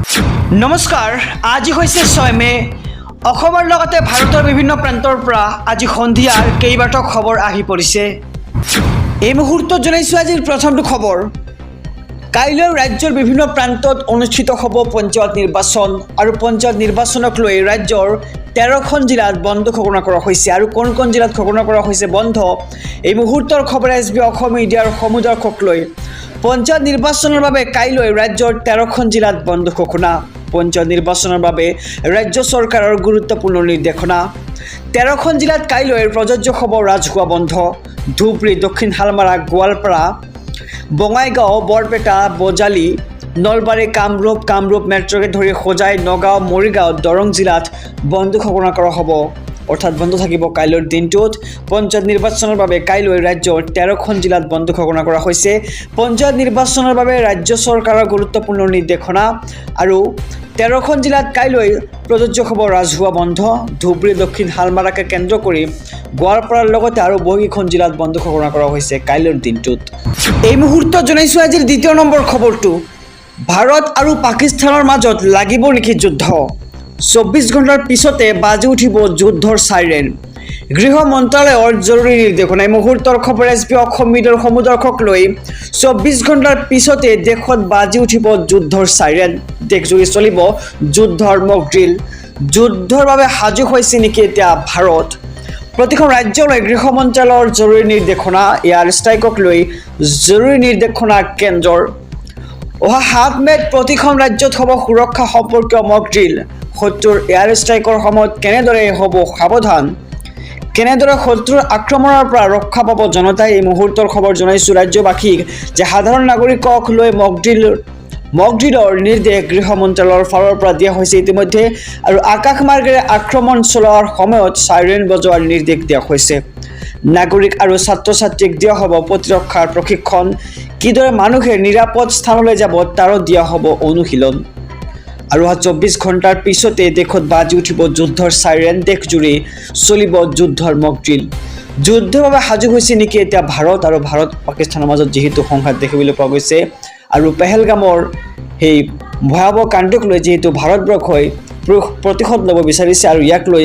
নমস্কাৰ, আজি হৈছে 6 মে। অসমৰ লগতে ভাৰতৰ বিভিন্ন প্ৰান্তৰ পৰা আজি সন্ধিয়াৰ কেইবাটাও খবৰ আহি পৰিছে। এই মুহূৰ্তত জনাইছোঁ আজিৰ প্ৰথমটো খবৰ। কাইলৈ ৰাজ্যৰ বিভিন্ন প্ৰান্তত অনুষ্ঠিত হ'ব পঞ্চায়ত নিৰ্বাচন আৰু পঞ্চায়ত নিৰ্বাচনক লৈ ৰাজ্যৰ 13খন জিলাত বন্ধ ঘোষণা কৰা হৈছে। আৰু কোন কোন জিলাত ঘোষণা কৰা হৈছে বন্ধ, এই মুহূৰ্তৰ খবৰ এছবি অসম মিডিয়াৰ সমুদৰ্শক লৈ। পঞ্চায়ত নিৰ্বাচনৰ বাবে কাইলৈ ৰাজ্যৰ 13খন জিলাত বন্ধ ঘোষণা। পঞ্চায়ত নিৰ্বাচনৰ বাবে ৰাজ্য চৰকাৰৰ গুৰুত্বপূৰ্ণ নিৰ্দেশনা। 13খন জিলাত কাইলৈ প্ৰযোজ্য হ'ব ৰাজহুৱা বন্ধ। ধুবুৰী, দক্ষিণ শালমাৰা, গোৱালপাৰা, বঙাইগাঁও, বৰপেটা, বজালী, নলবাৰী, কামৰূপ মেট্ৰকে ধৰি হোজাই, নগাঁও, মৰিগাঁও, দৰং জিলাত বন্ধ ঘোষণা কৰা হ'ব। অৰ্থাৎ বন্ধ থাকিব কাইলৈৰ দিনটোত। পঞ্চায়ত নিৰ্বাচনৰ বাবে কাইলৈ ৰাজ্যৰ 13খন জিলাত বন্ধ ঘোষণা কৰা হৈছে। পঞ্চায়ত নিৰ্বাচনৰ বাবে ৰাজ্য চৰকাৰৰ গুৰুত্বপূৰ্ণ নিৰ্দেশনা। আৰু 13খন জিলাত কাইলৈ প্ৰযোজ্য হ'ব ৰাজহুৱা বন্ধ। ধুবুৰী, দক্ষিণ শালমাৰাকে কেন্দ্ৰ কৰি গোৱালপাৰাৰ লগতে আৰু বহুকেইখন জিলাত বন্ধ ঘোষণা কৰা হৈছে কাইলৈৰ দিনটোত। এই মুহূৰ্তত জনাইছোঁ আজিৰ দ্বিতীয় নম্বৰ খবৰটো। ভাৰত আৰু পাকিস্তানৰ মাজত লাগিব নেকি যুদ্ধ? 24 ঘণ্টাৰ পিছতে বাজি উঠিব যুদ্ধৰ চাইৰেন। গৃহ মন্ত্ৰালয়ৰ জৰুৰী নিৰ্দেশনা। এই মুহূৰ্তৰ খবৰ এছবি অসম মিডিয়াৰ সমুদৰ্শক লৈ। 24 ঘণ্টাৰ পিছতে দেশত বাজি উঠিব যুদ্ধৰ চাইৰেন। দেশজুৰি চলিব যুদ্ধৰ মক ড্ৰিল। যুদ্ধৰ বাবে সাজু হৈছে নেকি এতিয়া ভাৰত? প্ৰতিখন ৰাজ্যলৈ গৃহ মন্ত্ৰালয়ৰ জৰুৰী নিৰ্দেশনা। এয়াৰ ষ্ট্ৰাইকক লৈ জৰুৰী নিৰ্দেশনা কেন্দ্ৰৰ। অহা 7 মে'ত প্ৰতিখন ৰাজ্যত হ'ব সুৰক্ষা সম্পৰ্কীয় মক ড্ৰিল। শত্ৰুৰ এয়াৰ ষ্ট্ৰাইকৰ সময়ত কেনেদৰে হ'ব সাৱধান? কেনেদৰে শত্ৰুৰ আক্ৰমণৰ পৰা ৰক্ষা পাব জনতাই? এই মুহূৰ্তৰ খবৰ জনাইছোঁ ৰাজ্যবাসীক যে সাধাৰণ নাগৰিকক লৈ মক ড্ৰিলৰ নিৰ্দেশ গৃহ মন্ত্ৰালয়ৰ ফালৰ পৰা দিয়া হৈছে ইতিমধ্যে। আৰু আকাশমাৰ্গেৰে আক্ৰমণ চলোৱাৰ সময়ত চাইৰেন বজোৱাৰ নিৰ্দেশ দিয়া হৈছে। নাগৰিক আৰু ছাত্ৰ ছাত্ৰীক দিয়া হ'ব প্ৰতিৰক্ষাৰ প্ৰশিক্ষণ। কিদৰে মানুহে নিৰাপদ স্থানলৈ যাব তাৰো দিয়া হ'ব অনুশীলন। আৰু 24 ঘণ্টাৰ পিছতে দেশত বাজি উঠিব যুদ্ধৰ চাইৰেন। দেশজুৰি চলিব যুদ্ধৰ মক ড্ৰিল। যুদ্ধৰ বাবে সাজু হৈছে নেকি এতিয়া ভাৰত? আৰু ভাৰত পাকিস্তানৰ মাজত যিহেতু সংঘাত দেখিবলৈ পোৱা গৈছে আৰু পেহেলগামৰ সেই ভয়াৱহ কাণ্ডক লৈ যিহেতু ভাৰতবৰ্ষই প্ৰতিশোধ ল'ব বিচাৰিছে আৰু ইয়াক লৈ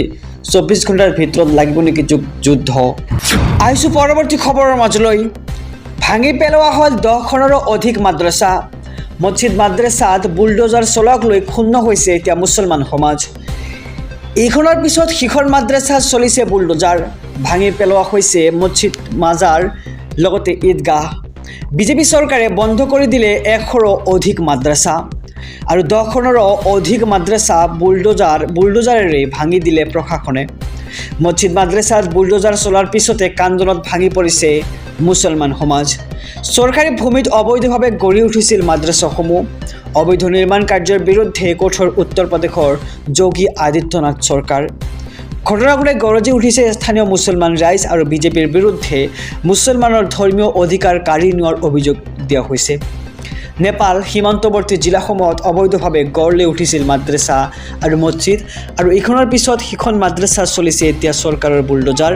24 ঘণ্টাৰ ভিতৰত লাগিব নেকি যুদ্ধ। আহিছোঁ পৰৱৰ্তী খবৰৰ মাজলৈ। ভাঙি পেলোৱা হ'ল 10খনৰো অধিক মাদ্ৰাছা। মছজিদ মাদ্ৰাছাত বুলডোজাৰ চলোৱাক লৈ ক্ষুণ্ণ হৈছে এতিয়া মুছলমান সমাজ। এইখনৰ পিছত সিখন মাদ্ৰাছাত চলিছে বুলডোজাৰ। ভাঙি পেলোৱা হৈছে মছজিদ, মাজাৰ লগতে ঈদগাহ। বিজেপি চৰকাৰে বন্ধ কৰি দিলে 100ৰো অধিক মাদ্ৰাছা আৰু 10খনৰো অধিক মাদ্ৰাছা বুলডোজাৰেৰে ভাঙি দিলে প্ৰশাসনে। মছজিদ মাদ্ৰাছাত বুলডোজাৰ চলোৱাৰ পিছতে কান্দোলনত ভাঙি পৰিছে মুছলমান সমাজ। চৰকাৰী ভূমিত অবৈধভাৱে গঢ়ি উঠিছিল মাদ্ৰাছাসমূহ। অবৈধ নিৰ্মাণ কাৰ্যৰ বিৰুদ্ধে কঠোৰ উত্তৰ প্ৰদেশৰ যোগী আদিত্যনাথ চৰকাৰ। ঘটনাবোৰে গৰজি উঠিছে স্থানীয় মুছলমান ৰাইজ আৰু বিজেপিৰ বিৰুদ্ধে মুছলমানৰ ধৰ্মীয় অধিকাৰ কাঢ়ি নিয়াৰ অভিযোগ দিয়া হৈছে। নেপাল সীমান্তৱৰ্তী জিলাসমূহত অবৈধভাৱে গঢ় লৈ উঠিছিল মাদ্ৰাছা আৰু মছজিদ আৰু ইখনৰ পিছত সিখন মাদ্ৰাছা চলিছে এতিয়া চৰকাৰৰ বুলডোজাৰ।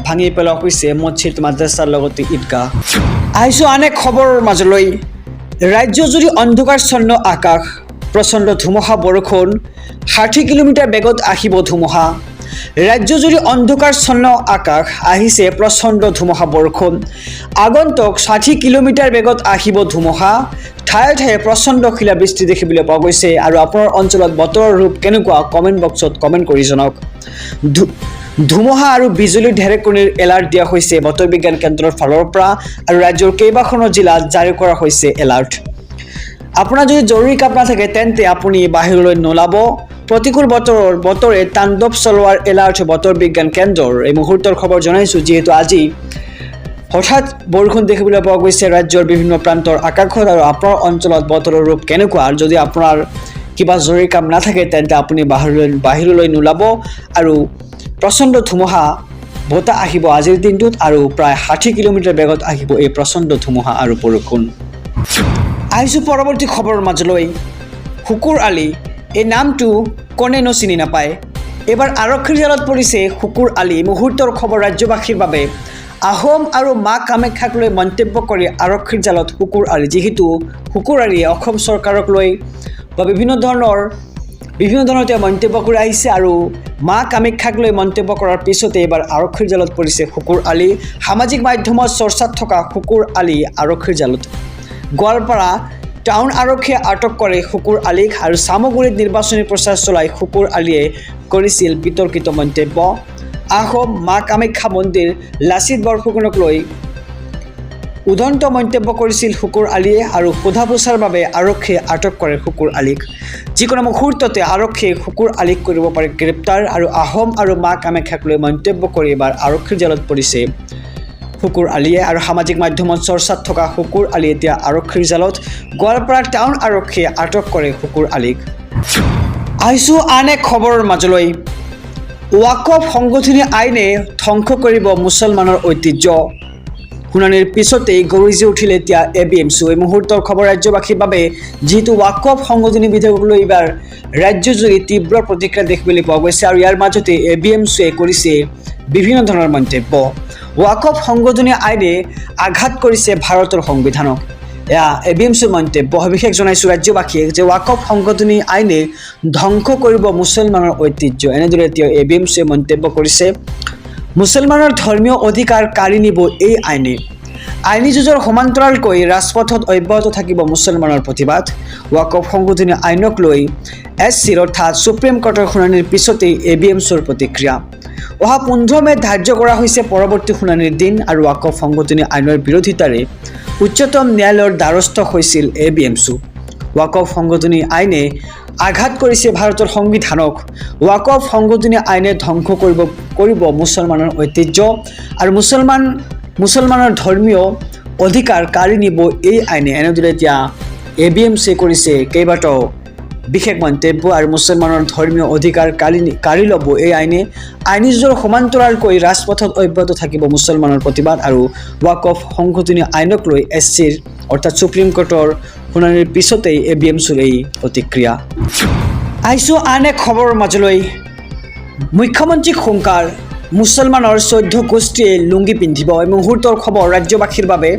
ভাঙি পেলোৱা হৈছে মছজিদ, মাদ্ৰাছাৰ লগতে ঈদগাহ। আহিছোঁ আন এক খবৰৰ মাজলৈ। ৰাজ্যজুৰি অন্ধকাৰচ্ছন্ন আকাশ। প্ৰচণ্ড ধুমুহা বৰষুণ। 60 কিলোমিটাৰ বেগত আহিব ধুমুহা। ৰাজ্যজুৰি অন্ধকাৰচ্ছন্ন আকাশ। আহিছে প্ৰচণ্ড ধুমুহা বৰষুণ। আগন্তুক 60 কিলোমিটাৰ বেগত আহিব ধুমুহা। ঠায়ে ঠায়ে প্ৰচণ্ড শিলাবৃষ্টি দেখিবলৈ পোৱা গৈছে। আৰু আপোনাৰ অঞ্চলত বতৰৰ ৰূপ কেনেকুৱা কমেণ্ট বক্সত কমেণ্ট কৰি জনাওক। ধুমুহা আৰু বিজুলী ঢেৰেকনিৰ এলাৰ্ট দিয়া হৈছে বতৰ বিজ্ঞান কেন্দ্ৰৰ ফালৰ পৰা আৰু ৰাজ্যৰ কেইবাখনো জিলাত জাৰি কৰা হৈছে এলাৰ্ট। আপোনাৰ যদি জৰুৰী কাম নাথাকে তেন্তে আপুনি বাহিৰলৈ নোলাব। প্ৰতিকূল বতৰে তাণ্ডৱ চলোৱাৰ এলাৰ্ট বতৰ বিজ্ঞান কেন্দ্ৰৰ। এই মুহূৰ্তৰ খবৰ জনাইছোঁ যিহেতু আজি হঠাৎ বৰষুণ দেখিবলৈ পোৱা গৈছে ৰাজ্যৰ বিভিন্ন প্ৰান্তৰ আকাশত। আৰু আপোনাৰ অঞ্চলত বতৰৰ ৰূপ কেনেকুৱা? আৰু যদি আপোনাৰ কিবা জৰুৰী কাম নাথাকে তেন্তে আপুনি বাহিৰলৈ নোলাব। আৰু প্ৰচণ্ড ধুমুহা বতাহ আহিব আজিৰ দিনটোত আৰু প্ৰায় 60 কিলোমিটাৰ বেগত আহিব এই প্ৰচণ্ড ধুমুহা আৰু বৰষুণ। আহিছোঁ পৰৱৰ্তী খবৰৰ মাজলৈ। শুকুৰ আলী, এই নামটো কোনেনো চিনি নাপায়? এইবাৰ আৰক্ষীৰ জালত পৰিছে শুকুৰ আলী। মুহূৰ্তৰ খবৰ ৰাজ্যবাসীৰ বাবে। আহোম আৰু মা কামাখ্যাক লৈ মন্তব্য কৰি আৰক্ষীৰ জালত শুকুৰ আলি। যিহেতু শুকুৰ আলিয়ে অসম চৰকাৰক লৈ বা বিভিন্ন ধৰণৰ তেওঁ মন্তব্য কৰি আহিছে আৰু মা কামাখ্যাক লৈ মন্তব্য কৰাৰ পিছতে এইবাৰ আৰক্ষীৰ জালত পৰিছে শুকুৰ আলি। সামাজিক মাধ্যমত চৰ্চাত থকা শুকুৰ আলি আৰক্ষীৰ জালত। গোৱালপাৰা টাউন আৰক্ষীয়ে আটক কৰে শুকুৰ আলিক আৰু চামগুৰিত নিৰ্বাচনী প্ৰচাৰ চলাই শুকুৰ আলিয়ে কৰিছিল বিতৰ্কিত মন্তব্য। আহোম মা কামাখ্যা মন্দিৰ লাচিত বৰফুকনক লৈ উদন্ত মন্তব্য কৰিছিল শুকুৰ আলিয়ে আৰু সোধা পোছাৰ বাবে আৰক্ষীয়ে আটক কৰে শুকুৰ আলিক। যিকোনো মুহূৰ্ততে আৰক্ষীয়ে শুকুৰ আলিক কৰিব পাৰে গ্ৰেপ্তাৰ আৰু আহোম আৰু মা কামাখ্যাক লৈ মন্তব্য কৰি এবাৰ আৰক্ষীৰ জালত পৰিছে শুকুৰ আলিয়ে আৰু সামাজিক মাধ্যমত চৰ্চাত থকা শুকুৰ আলি এতিয়া আৰক্ষীৰ জালত। গোৱালপাৰা টাউন আৰক্ষীয়ে আটক কৰে শুকুৰ আলিক। আহিছোঁ আন এক খবৰৰ মাজলৈ। ৱাকফ সংশোধনী আইনে ধ্বংস কৰিব মুছলমানৰ ঐতিহ্য। শুনানিৰ পিছতেই গৰজি উঠিল এতিয়া ABMC। এই মুহূৰ্তৰ খবৰ ৰাজ্যবাসীৰ বাবে, যিহেতু ৱাকফ সংশোধনী বিধেয়ক লৈ এইবাৰ ৰাজ্যজুৰি তীব্ৰ প্ৰতিক্ৰিয়া দেখিবলৈ পোৱা গৈছে আৰু ইয়াৰ মাজতে ABMCয়ে কৰিছে বিভিন্ন ধৰণৰ মন্তব্য। ৱাকফ সংশোধনী আইনে আঘাত কৰিছে ভাৰতৰ সংবিধানক। এয়া ABMCৰ মন্তব্য। সবিশেষ জনাইছোঁ ৰাজ্যবাসীয়ে যে ৱাকফ সংশোধনী আইনে ধ্বংস কৰিব মুছলমানৰ ঐতিহ্য। এনেদৰে এতিয়া ABMCয়ে মন্তব্য কৰিছে। মুছলমানৰ ধৰ্মীয় অধিকাৰ কাঢ়ি নিব এই আইনে। আইনী যুঁজৰ সমান্তৰালকৈ ৰাজপথত অব্যাহত থাকিব মুছলমানৰ প্ৰতিবাদ। ৱাকফ সংশোধনী আইনক লৈ SCৰ অৰ্থাৎ সুপ্ৰিম কোৰ্টৰ শুনানিৰ পিছতেই ABMCৰ প্ৰতিক্ৰিয়া। অহা 15 মে'ত ধাৰ্য কৰা হৈছে পৰৱৰ্তী শুনানিৰ দিন আৰু ৱাকফ সংশোধনী আইনৰ বিৰোধিতাৰে উচ্চতম ন্যায়ালয়ৰ দ্বাৰস্থ হৈছিল ABMC। ৱাকফ সংশোধনী আইনে আঘাত কৰিছে ভাৰতৰ সংবিধানক। ৱাকফ সংশোধনী আইনে ধ্বংস কৰিব মুছলমানৰ ঐতিহ্য আৰু মুছলমানৰ ধৰ্মীয় অধিকাৰ কাঢ়ি নিব এই আইনে। এনেদৰে এতিয়া ABMCয়ে কৰিছে কেইবাটাও বিশেষ মন্তব্য আৰু মুছলমানৰ ধৰ্মীয় অধিকাৰ কাঢ়ি ল'ব এই আইনে। আইনী যুঁজৰ সমান্তৰালকৈ ৰাজপথত অব্যাহত থাকিব মুছলমানৰ প্ৰতিবাদ আৰু ৱাকফ সংশোধনী আইনক লৈ SCৰ অৰ্থাৎ সুপ্ৰিম কোৰ্টৰ শুনানিৰ পিছতেই ABMCৰ এই প্ৰতিক্ৰিয়া। আহিছোঁ আন এক খবৰৰ মাজলৈ। মুখ্যমন্ত্ৰীক হুংকাৰ, মুছলমানৰ 14 গোষ্ঠীয়ে লুংগি পিন্ধিব। এই মুহূৰ্তৰ খবৰ ৰাজ্যবাসীৰ বাবে।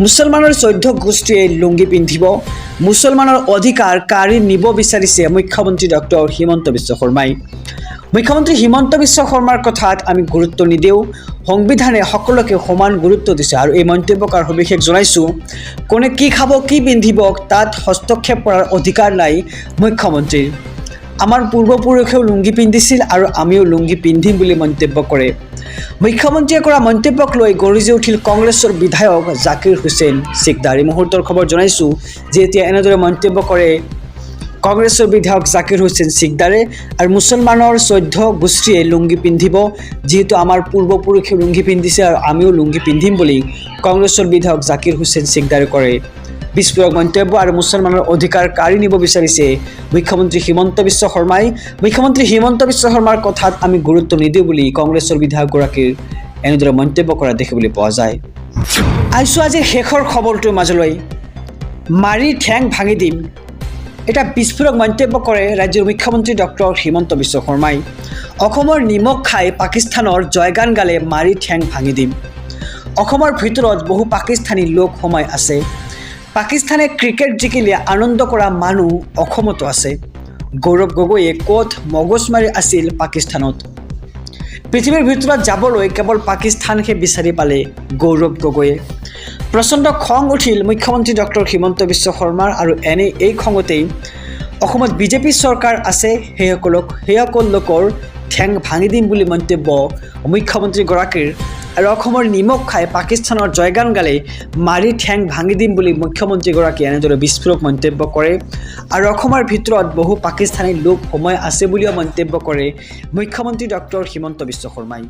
মুছলমানৰ 14 গোষ্ঠীয়ে লুংগি পিন্ধিব। মুছলমানৰ অধিকাৰ কাঢ়ি নিব বিচাৰিছে মুখ্যমন্ত্ৰী ডক্টৰ হিমন্ত বিশ্ব শৰ্মাই। মুখ্যমন্ত্ৰী হিমন্ত বিশ্ব শৰ্মাৰ কথাত আমি গুৰুত্ব নিদিওঁ। সংবিধানে সকলোকে সমান গুৰুত্ব দিছে আৰু এই মন্তব্য কৰাৰ সবিশেষ জনাইছোঁ। কোনে কি খাব, কি পিন্ধিব তাত হস্তক্ষেপ কৰাৰ অধিকাৰ নাই মুখ্যমন্ত্ৰীৰ। আমাৰ পূৰ্বপুৰুষেও লুংগি পিন্ধিছিল আৰু আমিও লুংগি পিন্ধিম বুলি মন্তব্য কৰে। মুখ্যমন্ত্ৰীয়ে কৰা মন্তব্যক লৈ গৰজি উঠিল কংগ্ৰেছৰ বিধায়ক জাকিৰ হুছেইন সিকদাৰ। এই মুহূৰ্তৰ খবৰ জনাইছোঁ যে এতিয়া এনেদৰে মন্তব্য কৰে কংগ্ৰেছৰ বিধায়ক জাকিৰ হুছেইন সিকদাৰে আৰু মুছলমানৰ 14 গোষ্ঠীয়ে লুংগি পিন্ধিব। যিহেতু আমাৰ পূৰ্বপুৰুষেও লুংগি পিন্ধিছে আৰু আমিও লুংগি পিন্ধিম বুলি কংগ্ৰেছৰ বিধায়ক জাকিৰ হুছেইন সিকদাৰে কৰে বিস্ফোৰক মন্তব্য আৰু মুছলমানৰ অধিকাৰ কাঢ়ি নিব বিচাৰিছে মুখ্যমন্ত্ৰী হিমন্ত বিশ্ব শৰ্মাই। মুখ্যমন্ত্ৰী হিমন্ত বিশ্ব শৰ্মাৰ কথাত আমি গুৰুত্ব নিদিওঁ বুলি কংগ্ৰেছৰ বিধায়কগৰাকীৰ এনেদৰে মন্তব্য কৰা দেখিবলৈ পোৱা যায়। আহিছোঁ আজিৰ শেষৰ খবৰটোৰ মাজলৈ। মাৰি ঠেং ভাঙি দিম, এটা বিস্ফোৰক মন্তব্য কৰে ৰাজ্যৰ মুখ্যমন্ত্ৰী ডক্টৰ হিমন্ত বিশ্ব শৰ্মাই। অসমৰ নিমখ খাই পাকিস্তানৰ জয়গান গালে মাৰি ঠেং ভাঙি দিম। অসমৰ ভিতৰত বহু পাকিস্তানী লোক সোমাই আছে। পাকিস্তানে ক্ৰিকেট জিকিলে আনন্দ কৰা মানুহ অসমতো আছে। গৌৰৱ গগৈয়ে ক'ত মগজ মাৰি আছিল পাকিস্তানত। পৃথিৱীৰ ভিতৰত যাবলৈ কেৱল পাকিস্তানহে বিচাৰি পালে গৌৰৱ গগৈয়ে। প্ৰচণ্ড খং উঠিল মুখ্যমন্ত্ৰী ডক্টৰ হিমন্ত বিশ্ব শৰ্মাৰ আৰু এই খঙতেই অসমত বিজেপি চৰকাৰ আছে সেইসকল লোকৰ ঠেং ভাঙি দিম বুলি মন্তব্য মুখ্যমন্ত্ৰীগৰাকীৰ। আৰু অসমৰ নিমখ খাই পাকিস্তানৰ জয়গান গালে মাৰি ঠেং ভাঙি দিম বুলি মুখ্যমন্ত্ৰীগৰাকীয়ে এনেদৰে বিস্ফোৰক মন্তব্য কৰে আৰু অসমৰ ভিতৰত বহু পাকিস্তানী লোক সোমাই আছে বুলিও মন্তব্য কৰে মুখ্যমন্ত্ৰী ডক্টৰ হিমন্ত বিশ্ব শৰ্মাই।